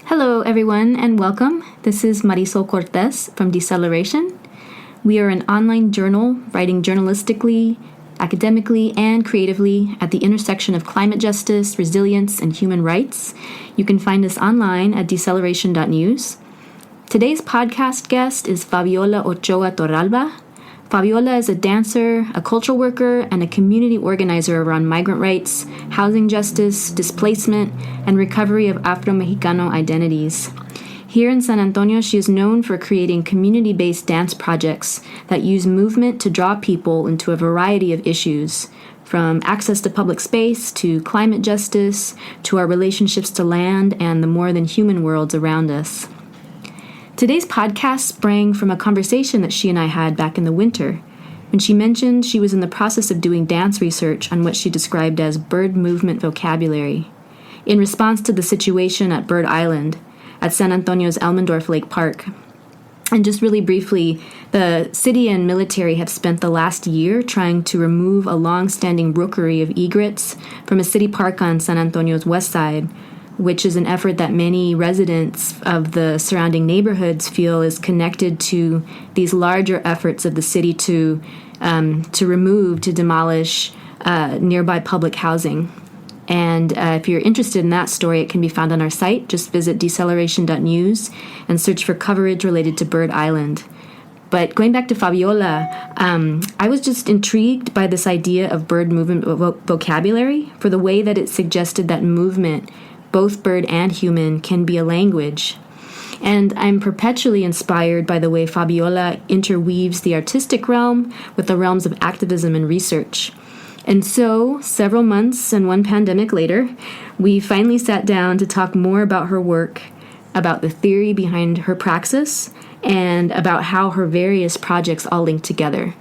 Hello, everyone, and welcome. This is Marisol Cortez from Deceleration. We are an online journal writing journalistically, academically, and creatively at the intersection of climate justice, resilience, and human rights. You can find us online at deceleration.news. Today's podcast guest is Fabiola Ochoa Torralba. Fabiola is a dancer, a cultural worker, and a community organizer around migrant rights, housing justice, displacement, and recovery of Afro-Mexicano identities. Here in San Antonio, she is known for creating community-based dance projects that use movement to draw people into a variety of issues, from access to public space, to climate justice, to our relationships to land and the more than human worlds around us. Today's podcast sprang from a conversation that she and I had back in the winter, when she mentioned she was in the process of doing dance research on what she described as bird movement vocabulary, in response to the situation at Bird Island at San Antonio's Elmendorf Lake Park. And just really briefly, the city and military have spent the last year trying to remove a long-standing rookery of egrets from a city park on San Antonio's west side, which is an effort that many residents of the surrounding neighborhoods feel is connected to these larger efforts of the city to demolish nearby public housing. And if you're interested in that story, it can be found on our site. Just visit deceleration.news and search for coverage related to Bird Island. But going back to Fabiola, I was just intrigued by this idea of bird movement vocabulary for the way that it suggested that movement, both bird and human, can be a language. And I'm perpetually inspired by the way Fabiola interweaves the artistic realm with the realms of activism and research. And so, several months and one pandemic later, we finally sat down to talk more about her work, about the theory behind her praxis, and about how her various projects all link together.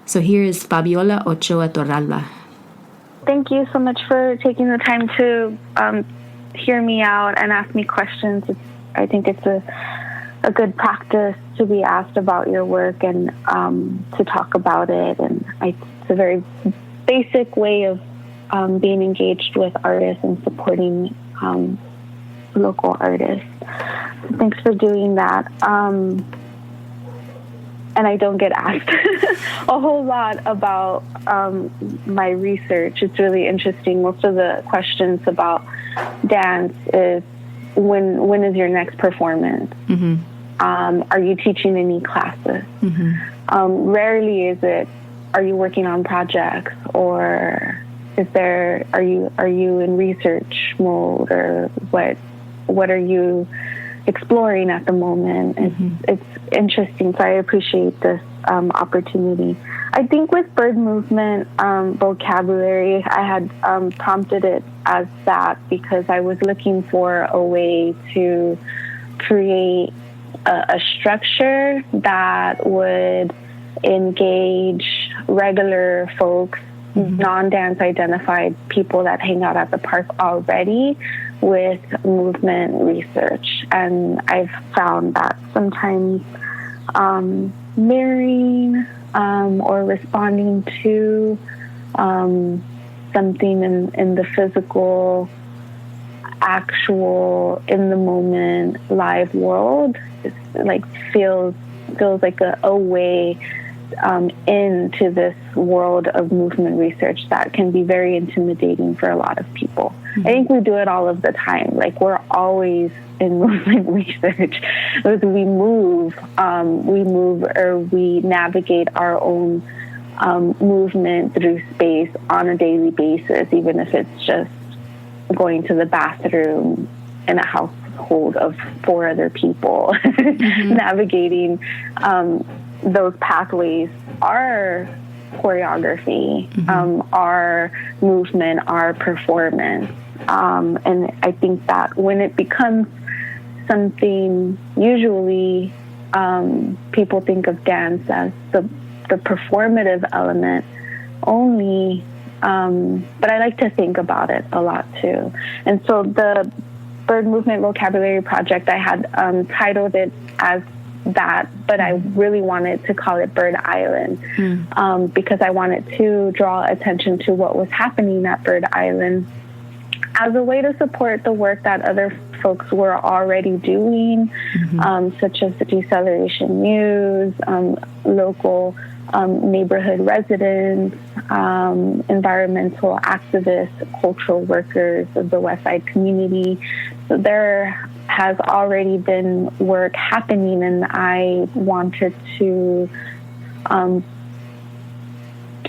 So here is Fabiola Ochoa Torralba. Thank you so much for taking the time to hear me out and ask me questions. I think it's a good practice to be asked about your work and to talk about it. And it's a very basic way of being engaged with artists and supporting local artists. So thanks for doing that. And I don't get asked a whole lot about my research. It's really interesting. Most of the questions about dance is, when is your next performance? Mm-hmm. Are you teaching any classes? Mm-hmm. Rarely is it, are you working on projects, or are you in research mode, or what are you exploring at the moment? It's interesting, so I appreciate this opportunity. I think with bird movement vocabulary, I had prompted it as that because I was looking for a way to create a structure that would engage regular folks, non-dance identified people that hang out at the park already, with movement research. And I've found that sometimes mirroring or responding to something in the physical, actual, in the moment, live world feels like a way into this world of movement research that can be very intimidating for a lot of people. I think we do it all of the time. We're always in movement research. As we move or we navigate our own movement through space on a daily basis, even if it's just going to the bathroom in a household of 4 other people. Navigating those pathways are choreography, our movement, our performance. And I think that when it becomes something, usually people think of dance as the performative element only, but I like to think about it a lot too. And so the Bird Movement Vocabulary Project, I had titled it as that, but I really wanted to call it Bird Island because I wanted to draw attention to what was happening at Bird Island as a way to support the work that other folks were already doing, such as the Deceleration News, local neighborhood residents, environmental activists, cultural workers of the West Side community. So there has already been work happening, and I wanted to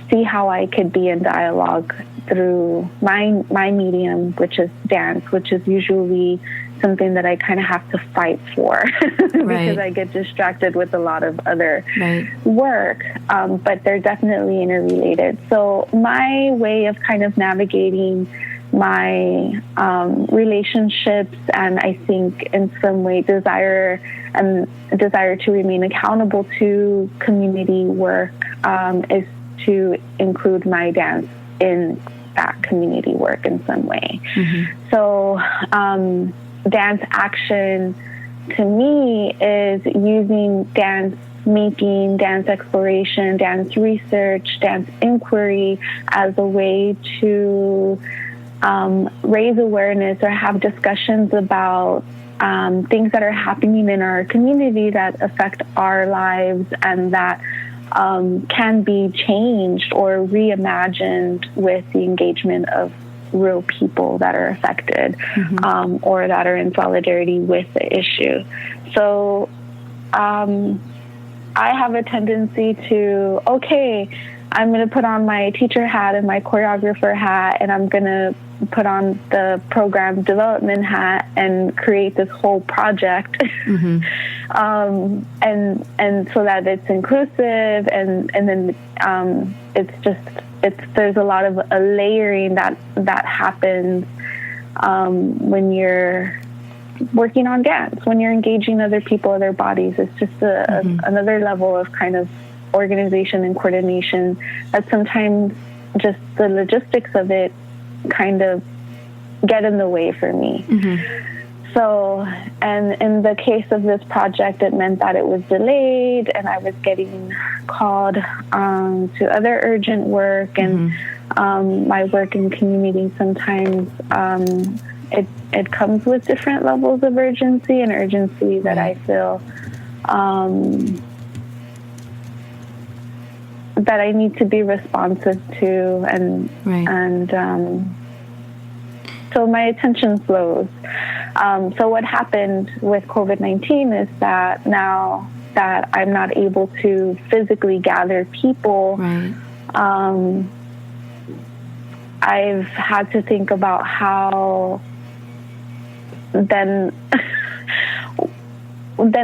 see how I could be in dialogue through my medium, which is dance, which is usually something that I kind of have to fight for because I get distracted with a lot of other work, but they're definitely interrelated. So my way of kind of navigating my relationships, and I think in some way desire to remain accountable to community work, is to include my dance in that community work in some way. So dance action to me is using dance making, dance exploration, dance research, dance inquiry as a way to raise awareness or have discussions about things that are happening in our community that affect our lives and that can be changed or reimagined with the engagement of real people that are affected or that are in solidarity with the issue. So I have a tendency to, I'm going to put on my teacher hat and my choreographer hat, and I'm going to put on the program development hat and create this whole project. And so that it's inclusive, and then there's a lot of a layering that happens when you're working on dance, when you're engaging other people, other bodies. It's just another level of kind of organization and coordination that sometimes just the logistics of it kind of get in the way for me. So, and in the case of this project, it meant that it was delayed, and I was getting called to other urgent work, and my work in community sometimes it comes with different levels of urgency, and urgency that I feel that I need to be responsive to, and so my attention flows. So what happened with COVID-19 is that now that I'm not able to physically gather people, I've had to think about how then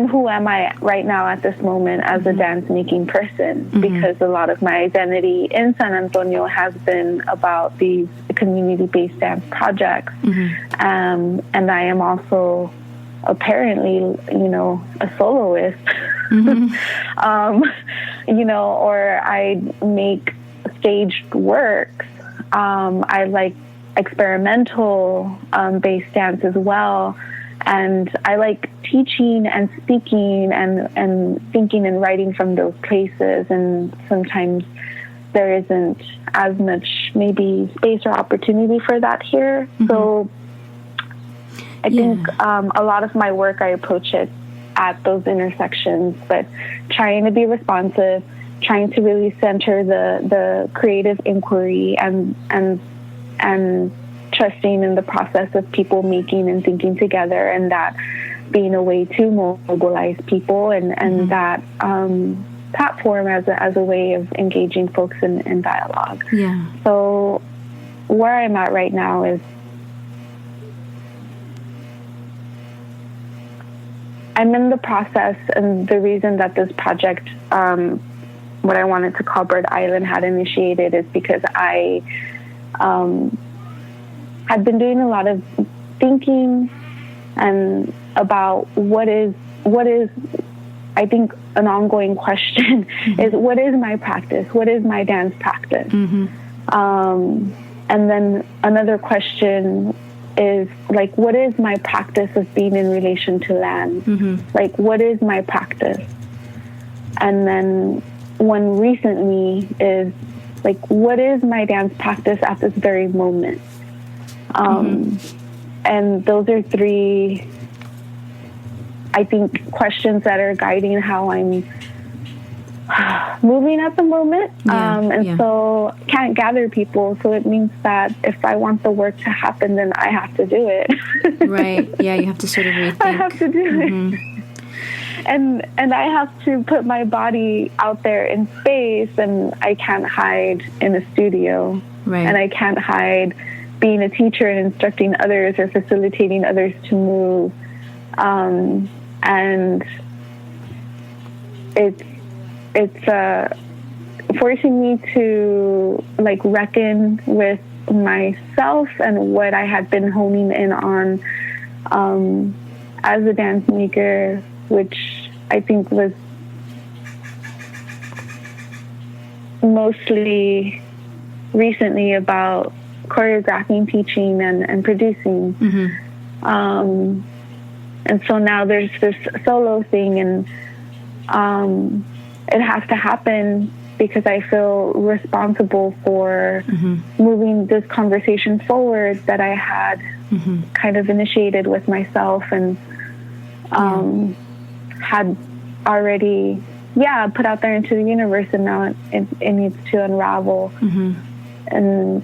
who am I right now at this moment as a dance-making person? Because a lot of my identity in San Antonio has been about these community-based dance projects. And I am also apparently, a soloist, or I make staged works. I like experimental based dance as well. And I like teaching and speaking and thinking and writing from those places. And sometimes there isn't as much maybe space or opportunity for that here. So I think a lot of my work, I approach it at those intersections, but trying to be responsive, trying to really center the creative inquiry and trusting in the process of people making and thinking together, and that being a way to mobilize people, and that platform as a way of engaging folks in dialogue. So where I'm at right now is I'm in the process, and the reason that this project, what I wanted to call Bird Island, had initiated is because I I've been doing a lot of thinking and about what is I think an ongoing question is, what is my practice? What is my dance practice? And then another question is like, what is my practice of being in relation to land? Like, what is my practice? And then one recently is like, what is my dance practice at this very moment? And those are three, I think, questions that are guiding how I'm moving at the moment. So can't gather people. So it means that if I want the work to happen, then I have to do it. Right. Yeah, you have to sort of rethink. I have to do it. And I have to put my body out there in space, and I can't hide in a studio. Right. And I can't hide being a teacher and instructing others or facilitating others to move. And it's forcing me to like reckon with myself and what I had been honing in on as a dance maker, which I think was mostly recently about choreographing, teaching, and producing. And so now there's this solo thing, and it has to happen because I feel responsible for moving this conversation forward that I had kind of initiated with myself and had already put out there into the universe, and now it needs to unravel. And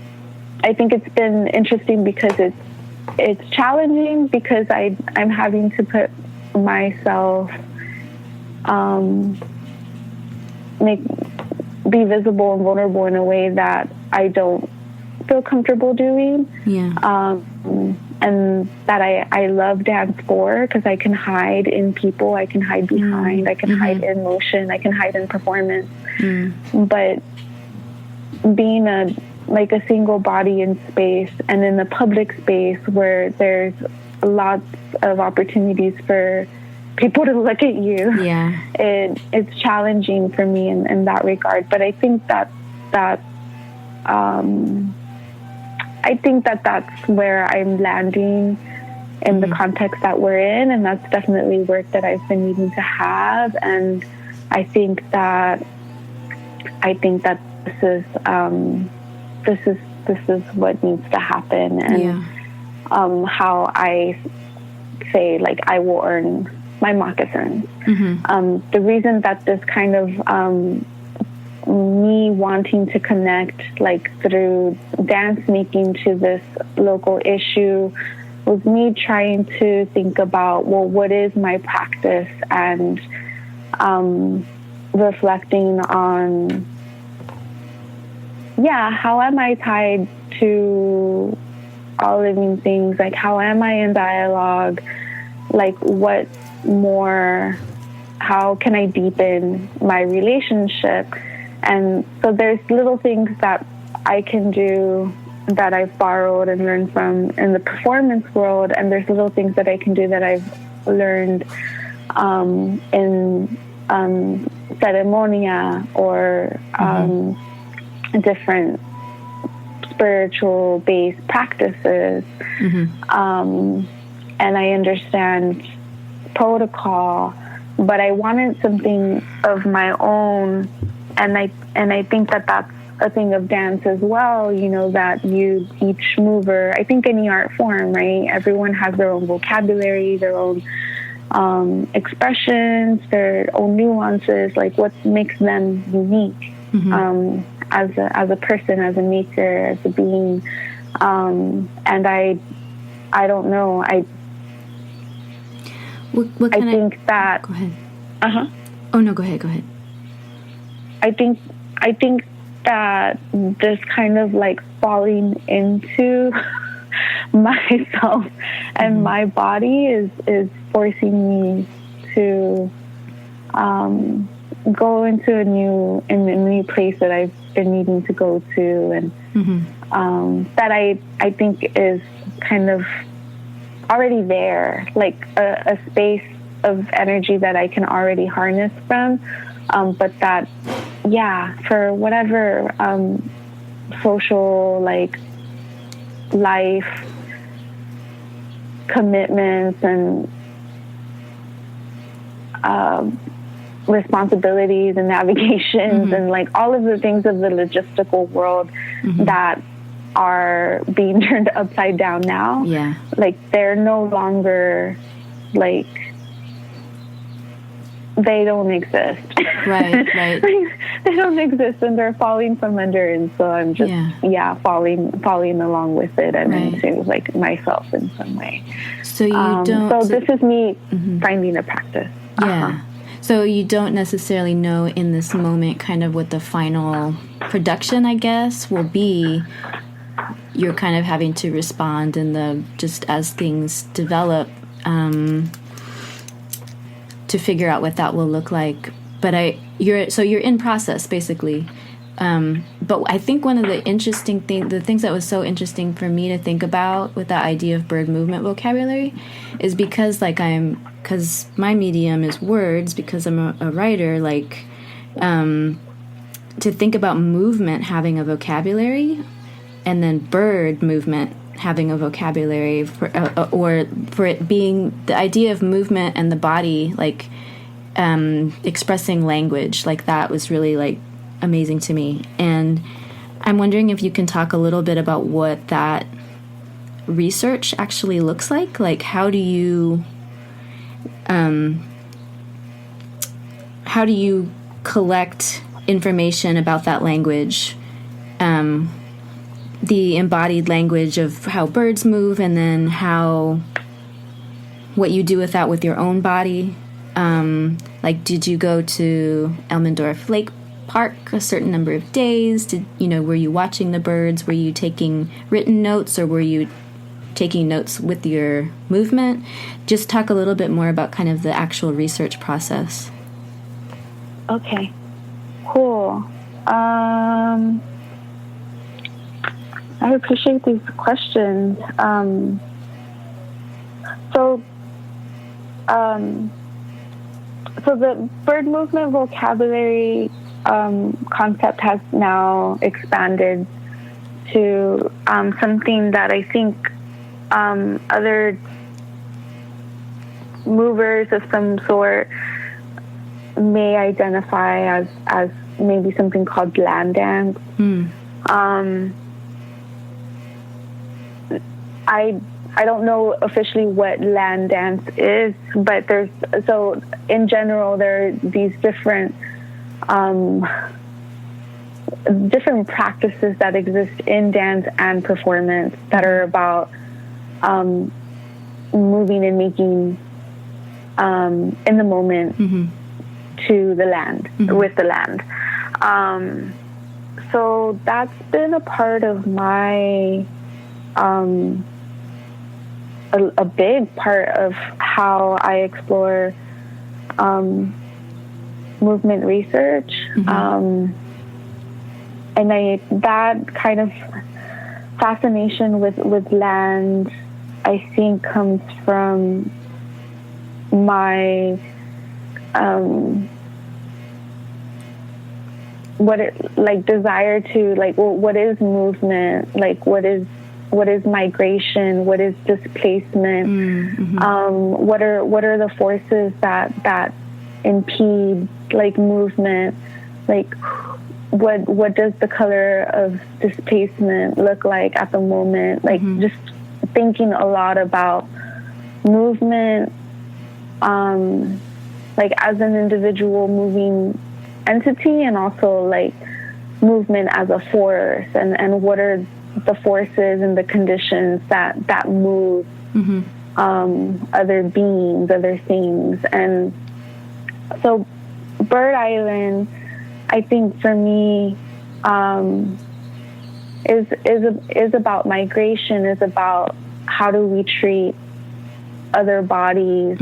I think it's been interesting because it's challenging because I'm having to put myself be visible and vulnerable in a way that I don't feel comfortable doing. And that I love dance for, because I can hide in people, I can hide behind, I can hide in motion, I can hide in performance. But being a single body in space, and in the public space where there's lots of opportunities for people to look at you, it's challenging for me in that regard. But I think that's where I'm landing in the context that we're in, and that's definitely work that I've been needing to have. And I think that this is what needs to happen, and how I say, like, I will earn my moccasins. The reason that this kind of me wanting to connect, like, through dance making to this local issue was me trying to think about, well, what is my practice, and reflecting on how am I tied to all living things? Like, how am I in dialogue? Like, what more, how can I deepen my relationship? And so there's little things that I can do that I've borrowed and learned from in the performance world, and there's little things that I can do that I've learned in ceremonia or different spiritual-based practices. And I understand protocol, but I wanted something of my own. And I think that that's a thing of dance as well, you know, that each mover, I think any art form, right? Everyone has their own vocabulary, their own expressions, their own nuances, like what makes them unique as a person, as a maker, as a being. And I don't know. I think that. Go ahead. Oh no, go ahead. I think that this kind of like falling into myself and my body is forcing me to go into a new place that I've been needing to go to, and that I think is kind of already there, like a space of energy that I can already harness from, but that for whatever social, like, life commitments and responsibilities and navigations and like all of the things of the logistical world that are being turned upside down now. Yeah. Like, they're no longer, like, they don't exist. Right. They don't exist, and they're falling from under, and so I'm just falling along with it and into like myself in some way. So you don't. So this is me finding a practice. Yeah. So you don't necessarily know in this moment kind of what the final production, I guess, will be. You're kind of having to respond in the just as things develop. To figure out what that will look like, but you're in process basically. But I think one of the interesting the things that was so interesting for me to think about with that idea of bird movement vocabulary is because my medium is words, because I'm a writer, like to think about movement having a vocabulary, and then bird movement having a vocabulary or for it being the idea of movement and the body, like expressing language, like that was really like amazing to me. And I'm wondering if you can talk a little bit about what that research actually looks like how do you collect information about that language, the embodied language of how birds move, and then what you do with that with your own body. Like, did you go to Elmendorf Lake Park a certain number of days? Were you watching the birds? Were you taking written notes, or were you taking notes with your movement? Just talk a little bit more about kind of the actual research process. Okay, cool. I appreciate these questions. So the bird movement vocabulary concept has now expanded to something that I think other movers of some sort may identify as maybe something called land dance. I don't know officially what land dance is, but in general there are these different practices that exist in dance and performance that are about moving and making in the moment to the land, with the land. So that's been a part of my a big part of how I explore movement research. And that kind of fascination with land, I think, comes from my desire to what is movement, what is migration, what is displacement, what are the forces that impede movement, what does the color of displacement look like at the moment, just thinking a lot about movement as an individual moving entity, and also movement as a force, and what are the forces and the conditions that move other beings, other things. And so Bird Island, I think for me, is about migration, is about how do we treat other bodies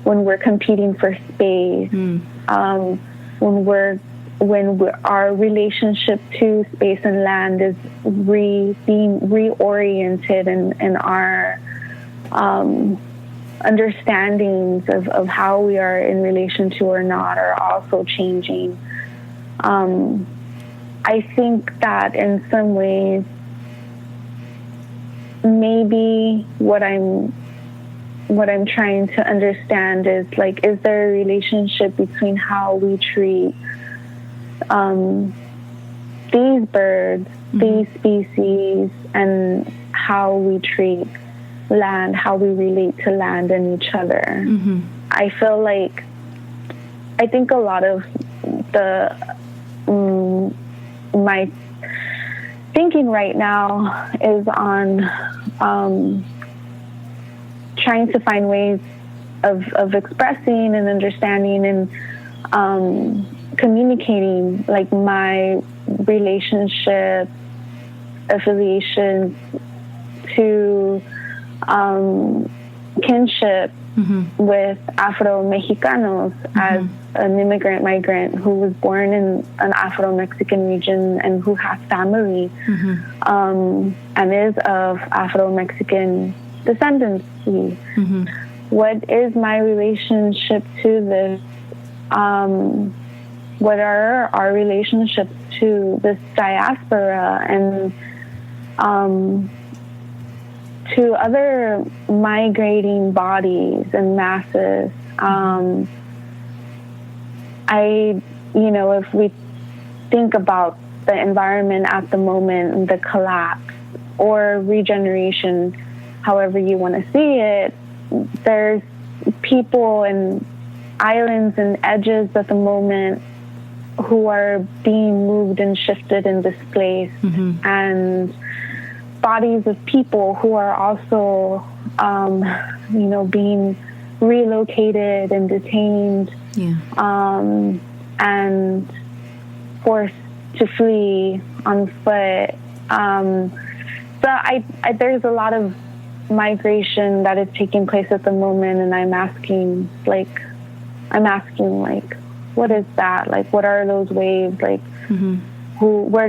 when we're competing for space, when our relationship to space and land is being reoriented, and our understandings of how we are in relation to or not are also changing. I think that in some ways, maybe what I'm trying to understand is is there a relationship between how we treat these birds, these species, and how we treat land, how we relate to land and each other. I feel like, I think a lot of my thinking right now is on trying to find ways of expressing and understanding and communicating, like, my relationship, affiliations to kinship with Afro-Mexicanos as an immigrant migrant who was born in an Afro-Mexican region and who has family and is of Afro-Mexican descendancy. What is my relationship to this? What are our relationships to this diaspora and to other migrating bodies and masses? If we think about the environment at the moment, the collapse or regeneration, however you want to see it, there's people and islands and edges at the moment who are being moved and shifted and displaced, and bodies of people who are also, being relocated and detained, and forced to flee on foot. So there's a lot of migration that is taking place at the moment, and I'm asking, what is that? Like, what are those waves? Like, where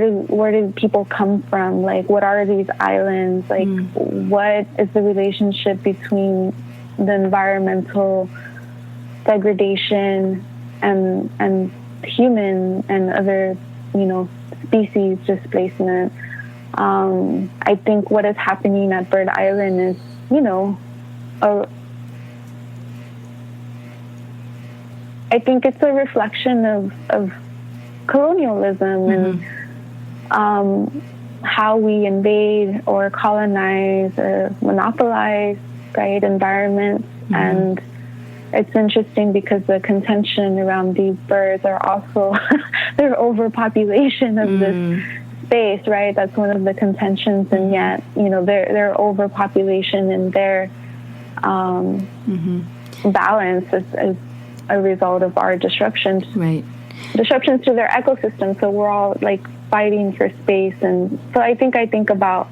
do people come from? Like, what are these islands? Like, what is the relationship between the environmental degradation and human and other, species displacement? I think what is happening at Bird Island is, I think it's a reflection of colonialism and how we invade or colonize or monopolize, right, environments. And it's interesting because the contention around these birds are also their overpopulation of this space, right? That's one of the contentions, and yet, their overpopulation and their balance is a result of our disruptions. Right. Disruptions to their ecosystem. So we're all fighting for space. And so I think about,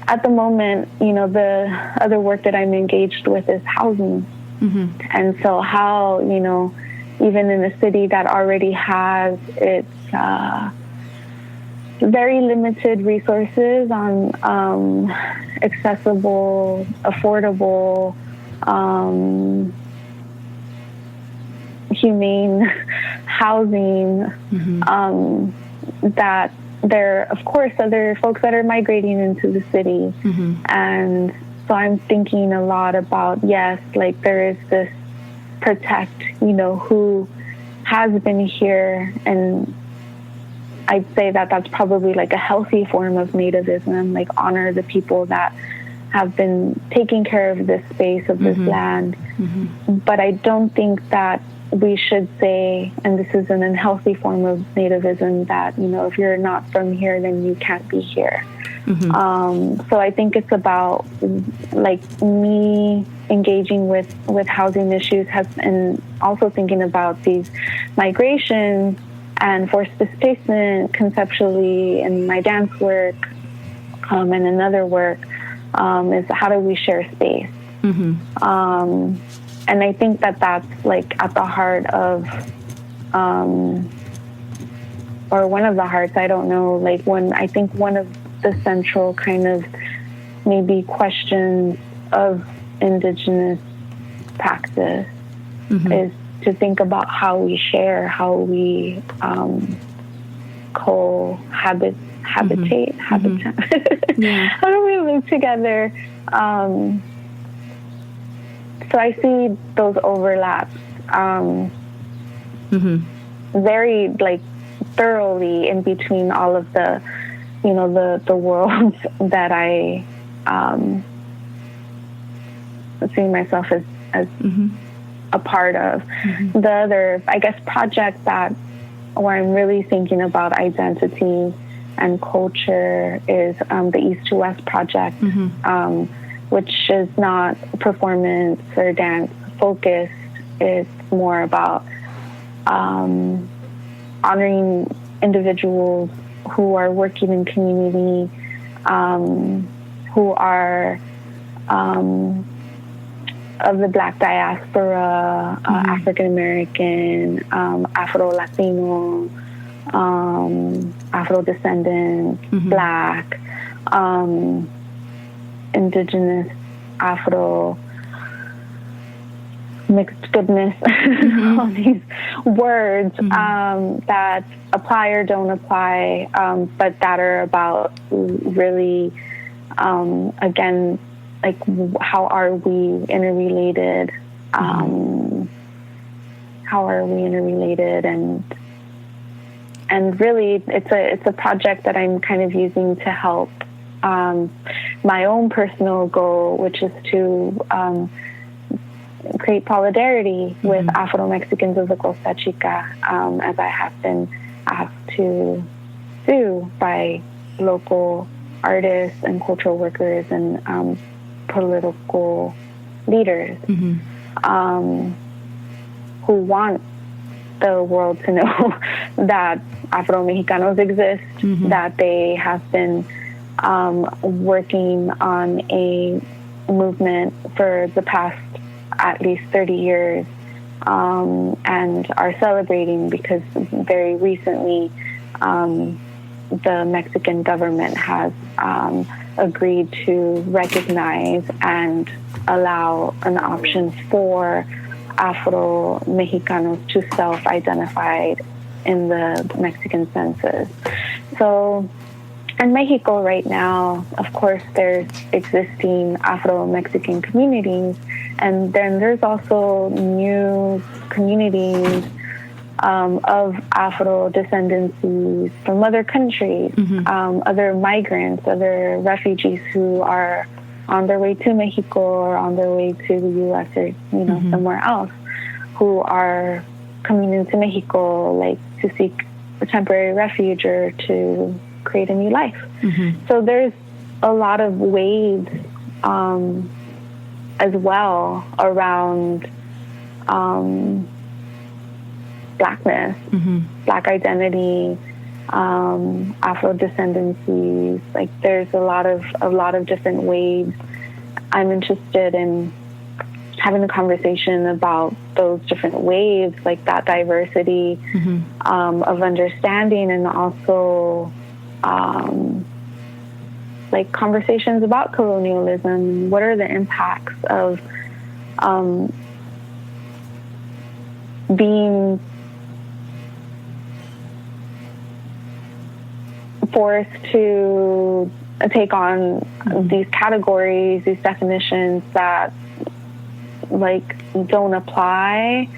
at the moment, the other work that I'm engaged with is housing. And so how, even in a city that already has its very limited resources on accessible, affordable, humane housing, that there are, of course, other folks that are migrating into the city. And so I'm thinking a lot about, yes, there is this protect, who has been here, and I'd say that that's probably a healthy form of nativism, honor the people that have been taking care of this space, of this land. But I don't think that we should say, and this is an unhealthy form of nativism, that, if you're not from here, then you can't be here. So I think it's about, me engaging with housing issues and also thinking about these migrations and forced displacement conceptually in my dance work, and another work, is how do we share space? And I think that that's at the heart of, or one of the hearts, I don't know, I think one of the central kind of maybe questions of Indigenous practice is to think about how we share, how we habitat. How do we live together? So I see those overlaps very thoroughly in between all of the, the worlds that I see myself as a part of. The other, I guess, project where I'm really thinking about identity and culture is the East to West project, which is not performance or dance focused. It's more about honoring individuals who are working in community, who are of the Black diaspora, African American, Afro Latino, Afro descendant, Black, indigenous, Afro, mixed goodness, all these words that apply or don't apply, but that are about really, again, like, how are we interrelated? How are we interrelated? And really, it's a project that I'm kind of using to help my own personal goal, which is to create solidarity with Afro-Mexicans of the Costa Chica, as I have been asked to do by local artists and cultural workers and political leaders who want the world to know that Afro-Mexicanos exist, that they have been working on a movement for the past at least 30 years, and are celebrating because very recently the Mexican government has agreed to recognize and allow an option for Afro-Mexicanos to self-identify in the Mexican census. So in Mexico right now, of course, there's existing Afro-Mexican communities, and then there's also new communities of Afro descendancies from other countries, other migrants, other refugees who are on their way to Mexico or on their way to the U.S. or somewhere else, who are coming into Mexico like to seek a temporary refuge or to create a new life. So there's a lot of waves as well around Blackness, Black identity, Afro descendancies. Like, there's a lot of different waves. I'm interested in having a conversation about those different waves, like that diversity of understanding, and also like conversations about colonialism. What are the impacts of being forced to take on these categories, these definitions that like don't apply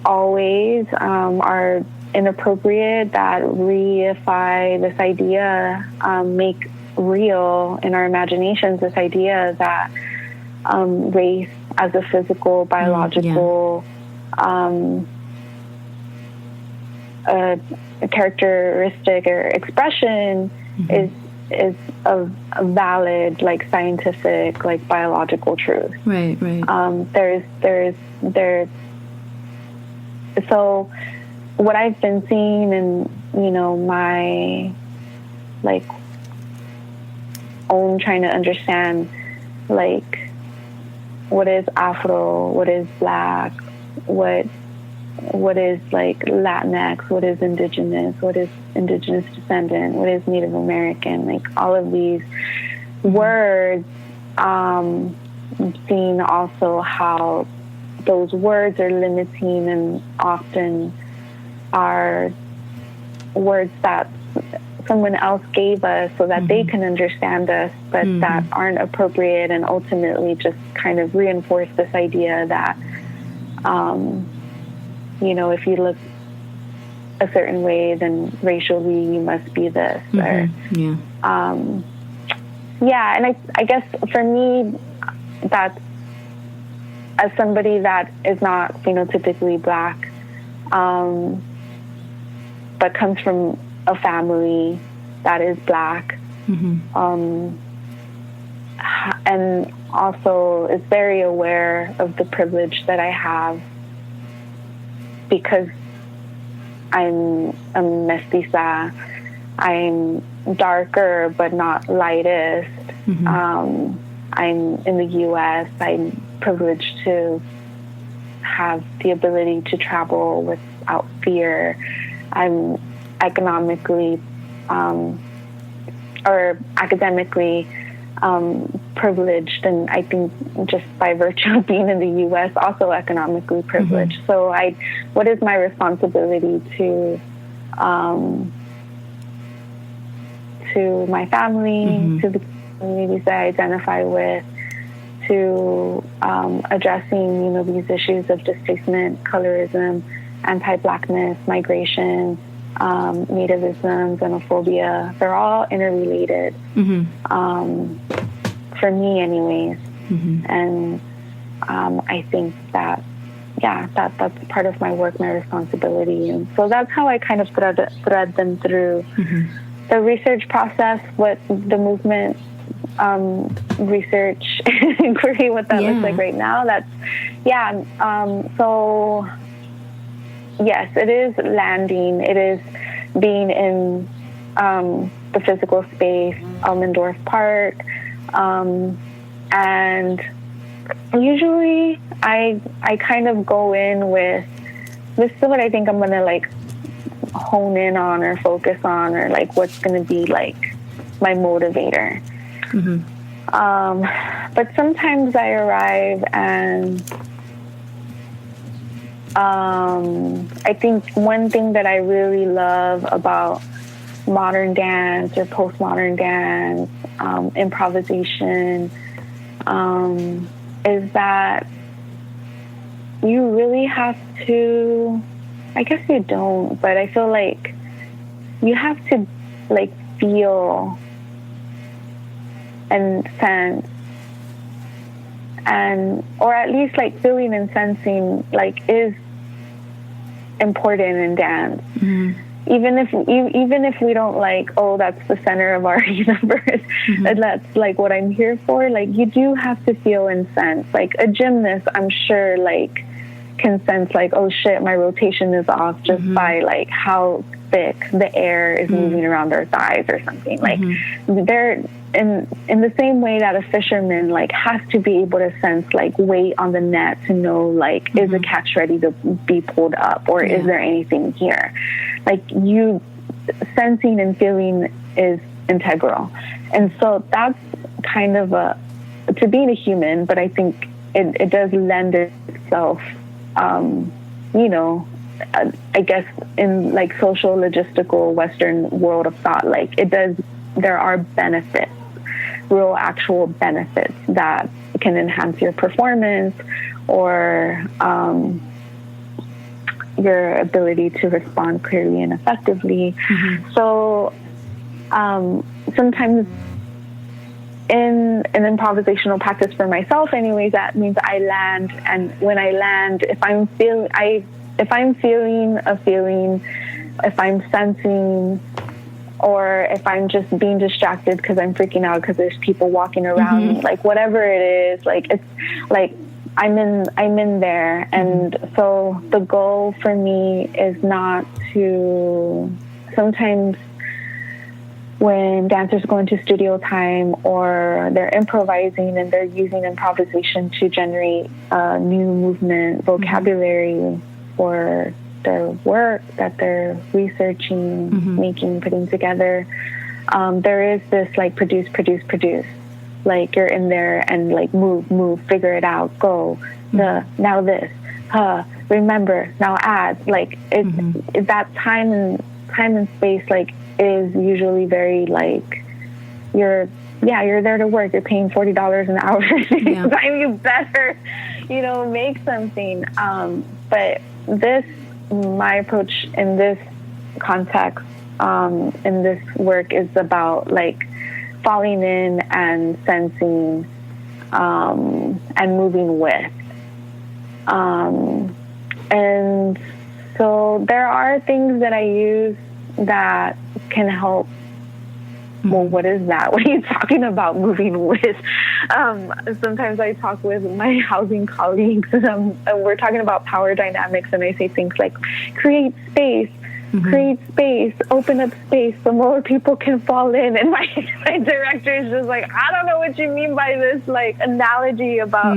always, are inappropriate, that reify this idea, make real in our imaginations this idea that race as a physical, biological a characteristic or expression is a valid, like, scientific, like, biological truth. Right. So what I've been seeing in, my, like, own trying to understand, like, what is Afro, what is Black, what is, like, Latinx, what is indigenous descendant, what is Native American, like, all of these words, seeing also how those words are limiting and often are words that someone else gave us so that they can understand us, but that aren't appropriate, and ultimately just kind of reinforce this idea that, if you look a certain way, then racially you must be this. Or, and I guess for me, that's, as somebody that is not phenotypically Black, but comes from a family that is Black, and also is very aware of the privilege that I have because I'm a mestiza. I'm darker but not lightest. I'm in the U.S. I'm privileged to have the ability to travel without fear. I'm economically or academically privileged, and I think just by virtue of being in the U.S., also economically privileged. So what is my responsibility to my family, to the communities that I identify with, to addressing, these issues of displacement, colorism, anti-Blackness, migration, nativism, xenophobia. They're all interrelated, for me anyways. And I think that, that's part of my work, my responsibility. And so that's how I kind of thread them through the research process, what the movement research inquiry, what that looks like right now. That's, so yes, it is landing. It is being in the physical space, Elmendorf Park. And usually I kind of go in with, this is what I think I'm going to like hone in on or focus on, or like what's going to be like my motivator. But sometimes I arrive and I think one thing that I really love about modern dance or postmodern dance, improvisation, is that you really have to, I guess you don't, but I feel like you have to like feel and sense, and or at least like feeling and sensing like is important in dance. Even if we don't like, oh, that's the center of our universe, and that's like what I'm here for, like you do have to feel and sense. Like a gymnast, I'm sure like can sense like, oh shit, my rotation is off just by like how thick the air is moving around their thighs or something. Like they're in the same way that a fisherman like has to be able to sense like weight on the net to know like is a catch ready to be pulled up, or is there anything here? Like you sensing and feeling is integral. And so that's kind of to being a human, but I think it does lend itself, I guess in like social logistical Western world of thought, like there are benefits, real actual benefits that can enhance your performance or your ability to respond clearly and effectively. So sometimes in an improvisational practice for myself anyways, that means I land, and when I land, if I'm feeling a feeling, if I'm sensing, or if I'm just being distracted because I'm freaking out because there's people walking around me, like whatever it is, like it's like I'm in there. And so the goal for me is not to, sometimes when dancers go into studio time or they're improvising and they're using improvisation to generate new movement vocabulary for their work that they're researching, making, putting together, there is this like produce. Like you're in there and like move, figure it out, go, now this, remember, now add. Like it's that time and space like is usually very like you're there to work. You're paying $40 an hour. Time you better, make something. But my approach in this context in this work is about like falling in and sensing and moving with. And so there are things that I use that can help. Well, what is that? What are you talking about moving with? Sometimes I talk with my housing colleagues and we're talking about power dynamics, and I say things like create space, open up space so more people can fall in. And my director is just like, I don't know what you mean by this like analogy about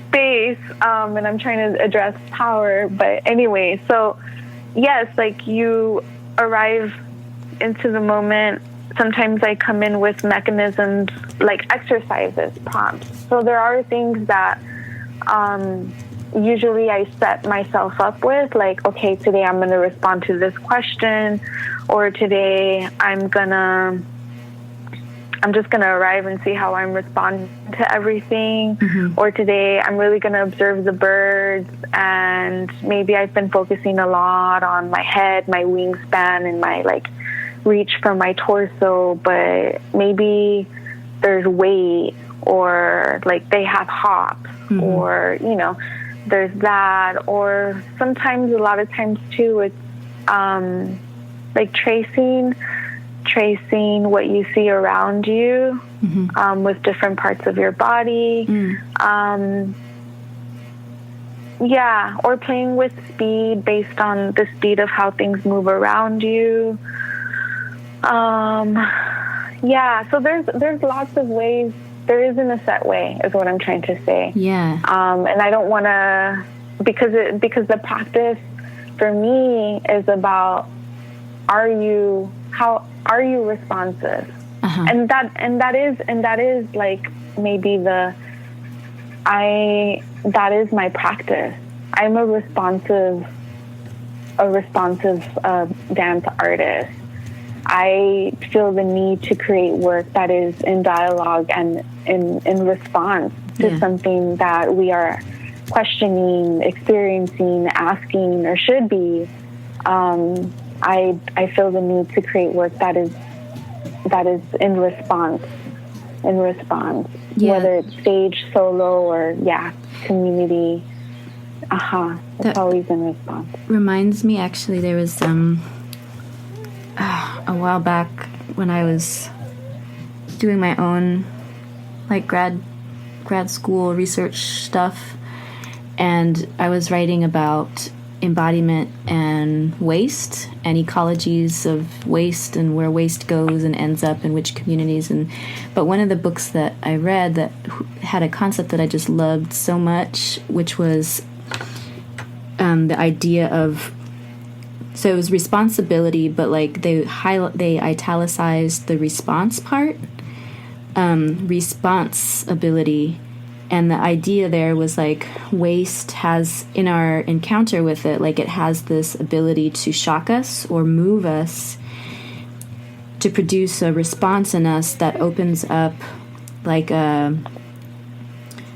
space. And I'm trying to address power. But anyway, so yes, like you arrive into the moment. Sometimes I come in with mechanisms like exercises, prompts. So there are things that usually I set myself up with, like, okay, today I'm going to respond to this question, or today I'm just going to arrive and see how I'm responding to everything. Or today I'm really going to observe the birds, and maybe I've been focusing a lot on my head, my wingspan, and my like reach from my torso, but maybe there's weight, or like they have hops, or, you know, there's that. Or sometimes, a lot of times too, it's like tracing what you see around you with different parts of your body. Yeah, or playing with speed based on the speed of how things move around you. Yeah, so there's lots of ways. There isn't a set way, is what I'm trying to say. Yeah. And I don't want to, because the practice for me is about, how are you responsive? And that is like maybe that is my practice. I'm a responsive dance artist. I feel the need to create work that is in dialogue and in response to something that we are questioning, experiencing, asking, or should be. I feel the need to create work that is in response, whether it's stage, solo, or community. It's always in response. Reminds me, actually, there was a while back when I was doing my own like grad school research stuff, and I was writing about embodiment and waste and ecologies of waste and where waste goes and ends up in which communities. But one of the books that I read that had a concept that I just loved so much, which was the idea of, so it was responsibility, but like they italicized the response part, responsibility. And the idea there was like waste has, in our encounter with it, like it has this ability to shock us or move us, to produce a response in us that opens up like an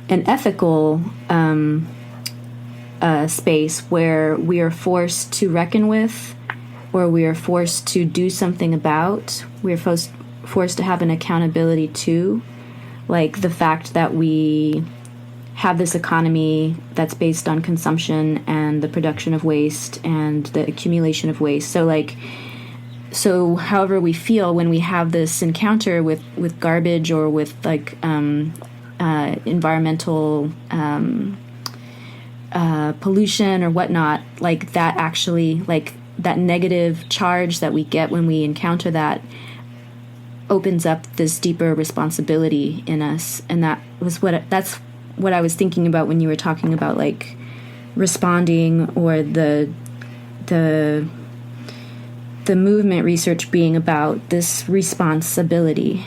ethical space where we are forced to reckon with, or we are forced to do something about. We are forced to have an accountability to, like the fact that we have this economy that's based on consumption and the production of waste and the accumulation of waste. So however we feel when we have this encounter with garbage or with like environmental pollution or whatnot, like that actually, like that negative charge that we get when we encounter that opens up this deeper responsibility in us. And that's what I was thinking about when you were talking about like responding, or the movement research being about this responsibility.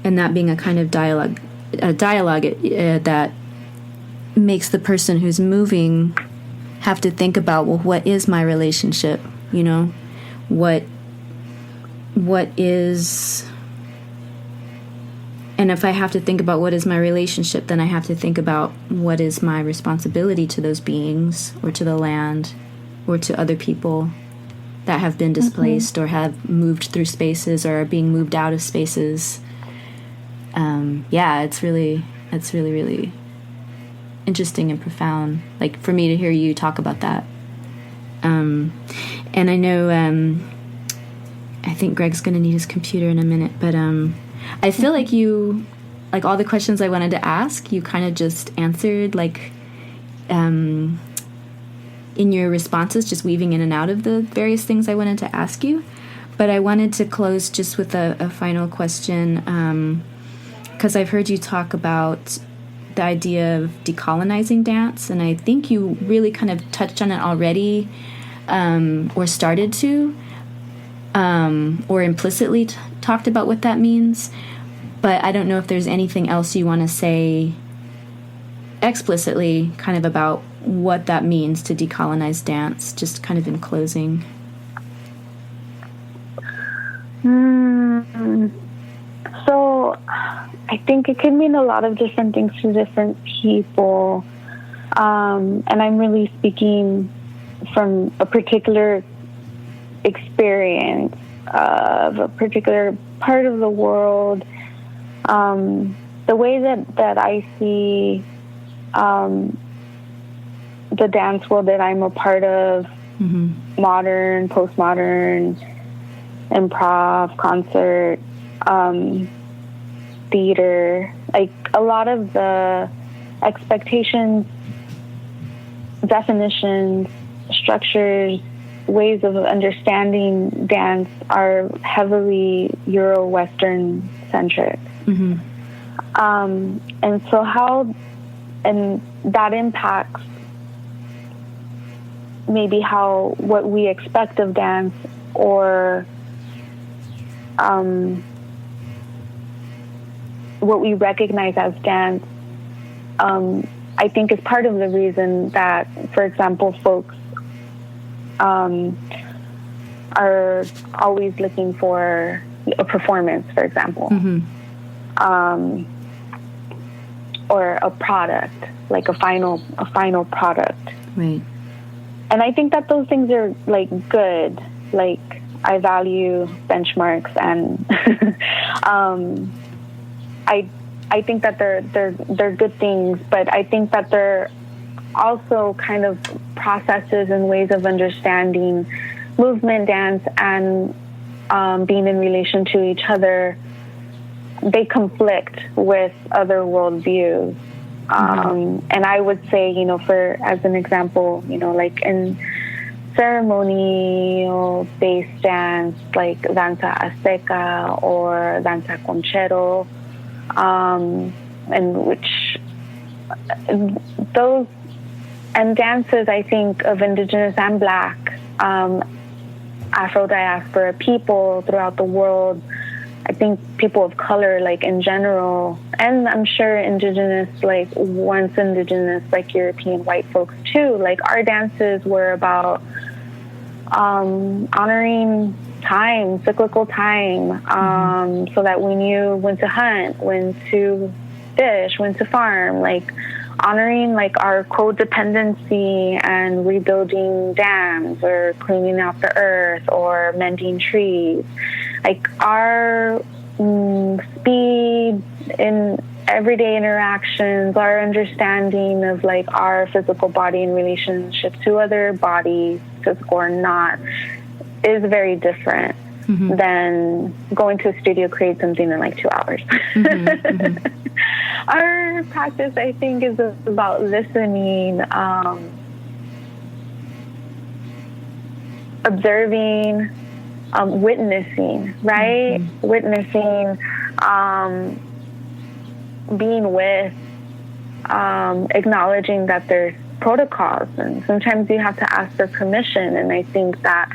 And that being a kind of dialogue that makes the person who's moving have to think about, well, what is my relationship? You know, what is And if I have to think about what is my relationship, then I have to think about what is my responsibility to those beings or to the land or to other people that have been displaced or have moved through spaces or are being moved out of spaces. It's really, really interesting and profound, like, for me to hear you talk about that. And I know, I think Greg's going to need his computer in a minute, but I feel like you, like, all the questions I wanted to ask, you kind of just answered, like, in your responses, just weaving in and out of the various things I wanted to ask you. But I wanted to close just with a final question, because I've heard you talk about the idea of decolonizing dance, and I think you really kind of touched on it already, or started to, or implicitly talked about what that means. But I don't know if there's anything else you want to say explicitly kind of about what that means to decolonize dance, just kind of in closing. So I think it can mean a lot of different things to different people. And I'm really speaking from a particular experience of a particular part of the world. The way that I see the dance world that I'm a part of, modern, postmodern, improv, concert, theater, like a lot of the expectations, definitions, structures, ways of understanding dance are heavily Euro-Western centric. And so and that impacts maybe what we expect of dance, or what we recognize as dance. I think is part of the reason that, for example, folks are always looking for a performance, for example, or a product, like a final product. Right. And I think that those things are, like, good. Like, I value benchmarks, and I think that they're good things, but I think that they're also kind of processes and ways of understanding movement, dance, and being in relation to each other. They conflict with other worldviews. And I would say, as an example, like in ceremonial-based dance, like danza azteca or danza conchero, and which those and dances, I think, of indigenous and Black Afro-diaspora people throughout the world. I think people of color, like, in general, and I'm sure indigenous, like, once indigenous, like, European white folks too, like, our dances were about honoring time, cyclical time, so that we knew when to hunt, when to fish, when to farm, like, honoring, like, our codependency and rebuilding dams or cleaning out the earth or mending trees. Like, our speed in everyday interactions, our understanding of, like, our physical body in relationship to other bodies, physical or not, is very different than going to a studio, create something in, like, 2 hours. Our practice, I think, is about listening, observing, witnessing, right? Witnessing, being with, acknowledging that there's protocols, and sometimes you have to ask for permission. And I think that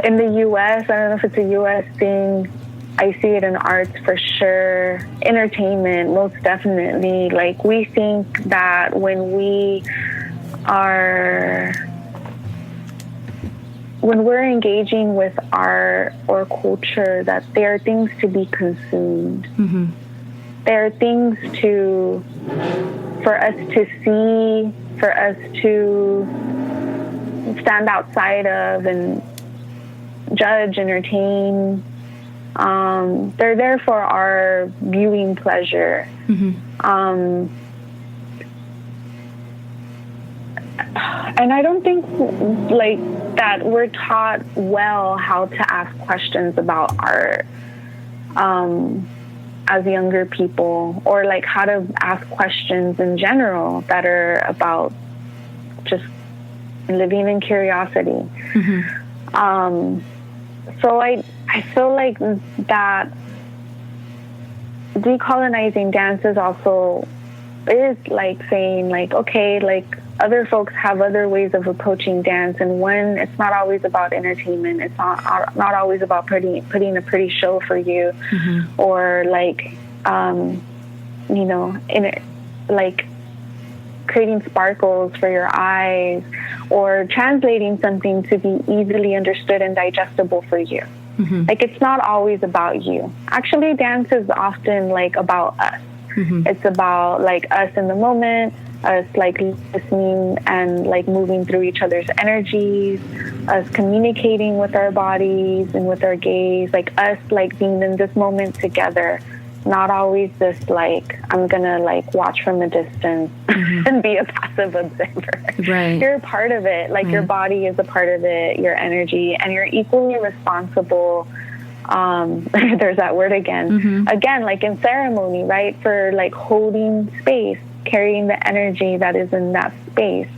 in the U.S., I don't know if it's a U.S. thing, I see it in arts for sure, entertainment most definitely. Like, we think that when we when we're engaging with art or culture, that there are things to be consumed. Mm-hmm. There are things for us to see, for us to stand outside of and judge, entertain. They're there for our viewing pleasure. Mm-hmm. And I don't think like that we're taught well how to ask questions about art as younger people, or like how to ask questions in general that are about just living in curiosity. Mm-hmm. So I feel like that decolonizing dance is like saying like, okay, like other folks have other ways of approaching dance, and when it's not always about entertainment, it's not always about putting a pretty show for you, mm-hmm. or like like creating sparkles for your eyes, or translating something to be easily understood and digestible for you. Mm-hmm. Like, it's not always about you. Actually, dance is often like about us. Mm-hmm. It's about like us in the moment, us like listening and like moving through each other's energies, us communicating with our bodies and with our gaze, like us like being in this moment together. Not always this like, I'm gonna like watch from a distance mm-hmm. and be a passive observer. Right. You're a part of it. Like, right. Your body is a part of it, your energy, and you're equally responsible. There's that word again. Mm-hmm. Again, like in ceremony, right? For like holding space, carrying the energy that is in that space.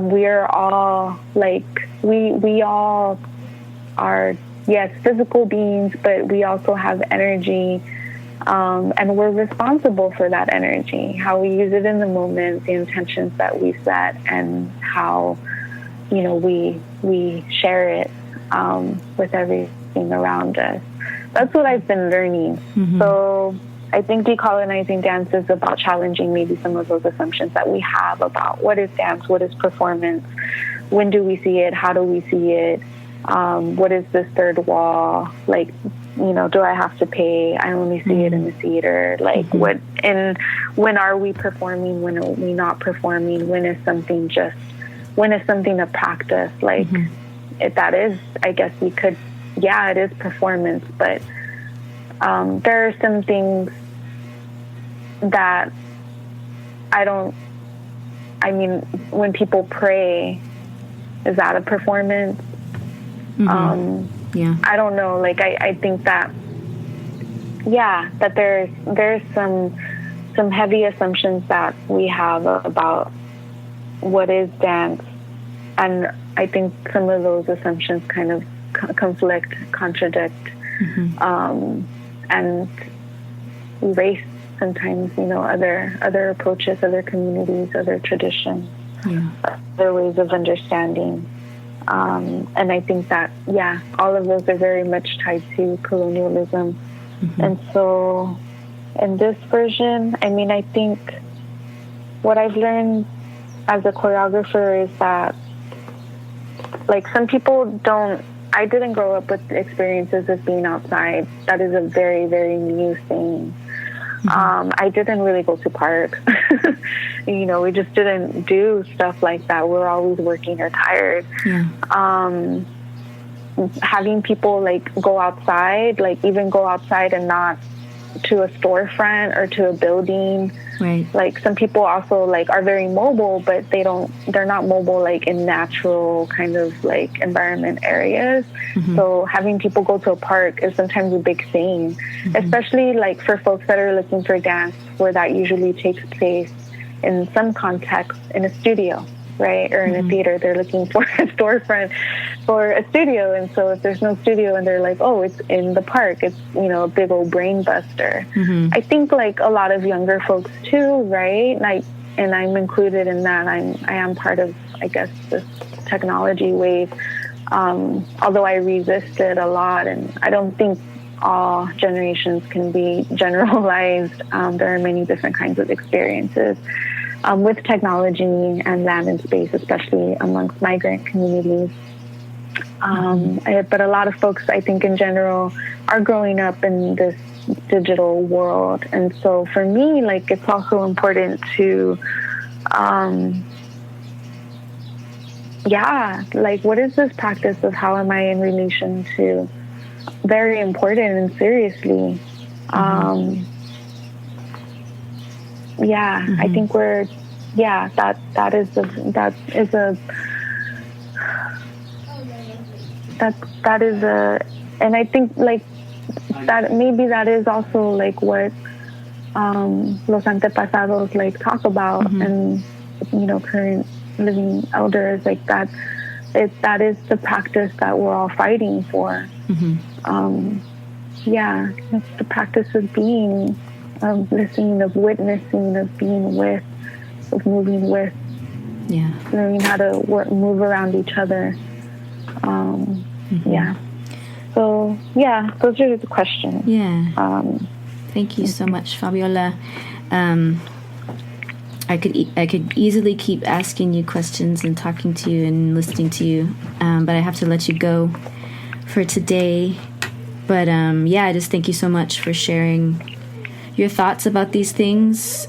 We are all like, we all are, yes, physical beings, but we also have energy. And we're responsible for that energy, how we use it in the moment, the intentions that we set, and how, we share it with everything around us. That's what I've been learning. Mm-hmm. So I think decolonizing dance is about challenging maybe some of those assumptions that we have about what is dance, what is performance, when do we see it, how do we see it, what is this third wall, like, do I have to pay? I only see it in the theater. Like, mm-hmm. When are we performing? When are we not performing? When is something a practice? Like, mm-hmm. That is, I guess we could, it is performance, but there are some things that when people pray, is that a performance? Mm-hmm. I don't know. Like, I think that, that there's some heavy assumptions that we have about what is dance. And I think some of those assumptions kind of conflict, contradict, mm-hmm. And erase sometimes, other approaches, other communities, other traditions, other ways of understanding. And I think that, all of those are very much tied to colonialism. Mm-hmm. And so in this version, I think what I've learned as a choreographer is that, like, some people I didn't grow up with experiences of being outside. That is a very, very new thing. Mm-hmm. I didn't really go to parks. We just didn't do stuff like that. We're always working or tired. Yeah. Having people like go outside, like even go outside and not to a storefront or to a building. Right. Like, some people also like are very mobile, but they're not mobile like in natural kind of like environment areas. Mm-hmm. So having people go to a park is sometimes a big thing, mm-hmm. especially like for folks that are looking for dance, where that usually takes place in some context in a studio, right? Or in mm-hmm. a theater. They're looking for a storefront for a studio. And so if there's no studio and they're like, oh, it's in the park, it's, a big old brain buster. Mm-hmm. I think like a lot of younger folks too, right? And I'm included in that. I am part of, I guess, this technology wave. Although I resist it a lot, and I don't think all generations can be generalized. There are many different kinds of experiences with technology and land and space, especially amongst migrant communities. But a lot of folks, I think in general, are growing up in this digital world. And so for me, like, it's also important to, like, what is this practice of how am I in relation to? Very important and seriously. I think that is a, and I think like that maybe that is also like what los antepasados like talk about, and current living elders, like that is the practice that we're all fighting for. It's the practice of being, of listening, of witnessing, of being with, of moving with, learning how to move around each other. So those are the questions. Thank you so much, Fabiola. I could easily keep asking you questions and talking to you and listening to you, but I have to let you go for today. But I just thank you so much for sharing your thoughts about these things.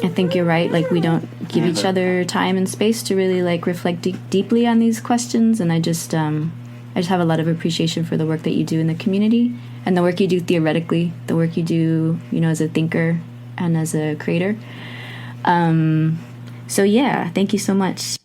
I think you're right. Like, we don't give each other time and space to really like reflect deeply on these questions, and I just have a lot of appreciation for the work that you do in the community and the work you do theoretically, the work you do, as a thinker and as a creator. Thank you so much.